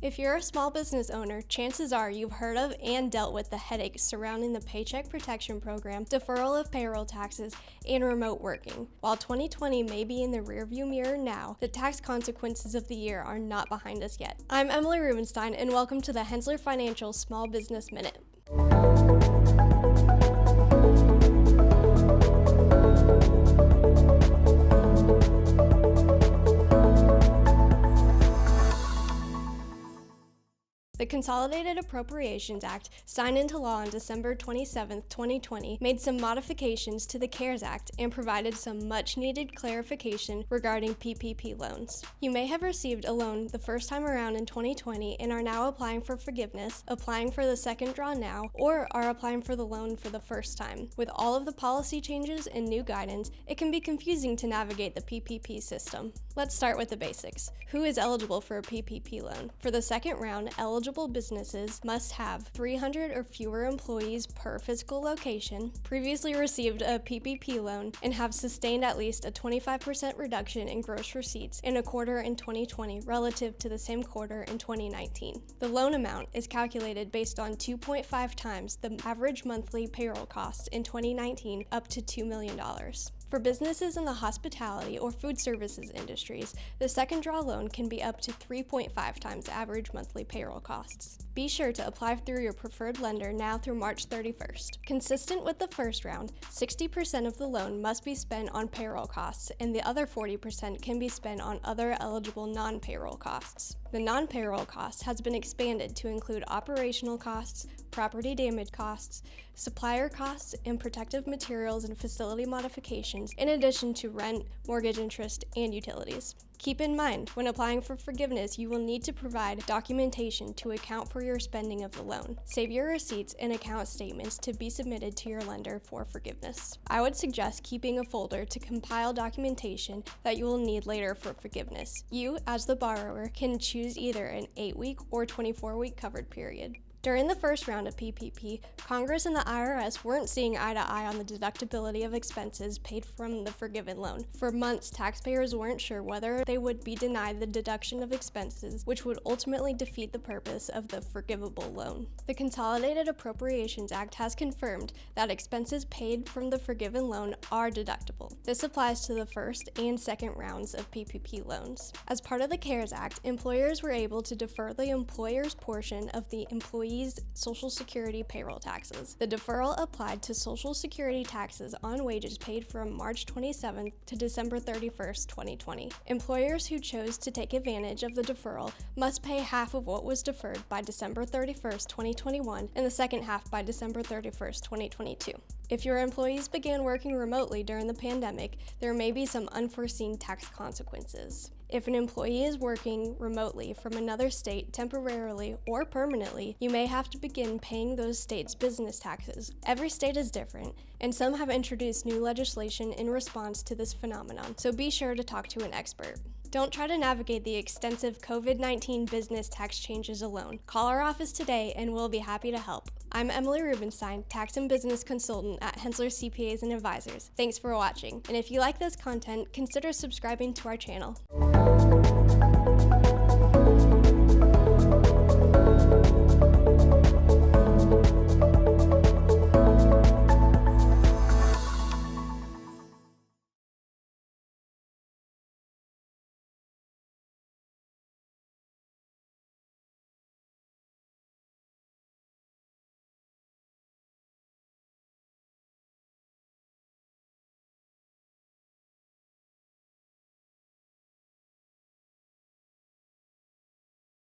If you're a small business owner, chances are you've heard of and dealt with the headaches surrounding the Paycheck Protection Program, deferral of payroll taxes, and remote working. While 2020 may be in the rearview mirror now, the tax consequences of the year are not behind us yet. I'm Emily Rubenstein, and welcome to the Henssler Financial Small Business Minute. The Consolidated Appropriations Act, signed into law on December 27, 2020, made some modifications to the CARES Act and provided some much-needed clarification regarding PPP loans. You may have received a loan the first time around in 2020 and are now applying for forgiveness, applying for the second draw now, or are applying for the loan for the first time. With all of the policy changes and new guidance, it can be confusing to navigate the PPP system. Let's start with the basics. Who is eligible for a PPP loan? For the second round, eligible businesses must have 300 or fewer employees per physical location, previously received a PPP loan, and have sustained at least a 25% reduction in gross receipts in a quarter in 2020 relative to the same quarter in 2019. The loan amount is calculated based on 2.5 times the average monthly payroll costs in 2019, up to $2 million. For businesses in the hospitality or food services industries, the second draw loan can be up to 3.5 times average monthly payroll costs. Be sure to apply through your preferred lender now through March 31st. Consistent with the first round, 60% of the loan must be spent on payroll costs, and the other 40% can be spent on other eligible non-payroll costs. The non-payroll cost has been expanded to include operational costs, property damage costs, supplier costs, and protective materials and facility modifications, in addition to rent, mortgage interest, and utilities. Keep in mind, when applying for forgiveness, you will need to provide documentation to account for your spending of the loan. Save your receipts and account statements to be submitted to your lender for forgiveness. I would suggest keeping a folder to compile documentation that you will need later for forgiveness. You, as the borrower, can choose either an 8-week or 24-week covered period. During the first round of PPP, Congress and the IRS weren't seeing eye to eye on the deductibility of expenses paid from the forgiven loan. For months, taxpayers weren't sure whether they would be denied the deduction of expenses, which would ultimately defeat the purpose of the forgivable loan. The Consolidated Appropriations Act has confirmed that expenses paid from the forgiven loan are deductible. This applies to the first and second rounds of PPP loans. As part of the CARES Act, employers were able to defer the employer's portion of the employee's Social Security payroll taxes. The deferral applied to Social Security taxes on wages paid from March 27th to December 31st, 2020. Employers who chose to take advantage of the deferral must pay half of what was deferred by December 31st, 2021, and the second half by December 31st, 2022. If your employees began working remotely during the pandemic, there may be some unforeseen tax consequences. If an employee is working remotely from another state temporarily or permanently, you may have to begin paying those states' business taxes. Every state is different, and some have introduced new legislation in response to this phenomenon, so be sure to talk to an expert. Don't try to navigate the extensive COVID-19 business tax changes alone. Call our office today and we'll be happy to help. I'm Emily Rubenstein, Tax and Business Consultant at Henssler CPAs and Advisors. Thanks for watching, and if you like this content, consider subscribing to our channel.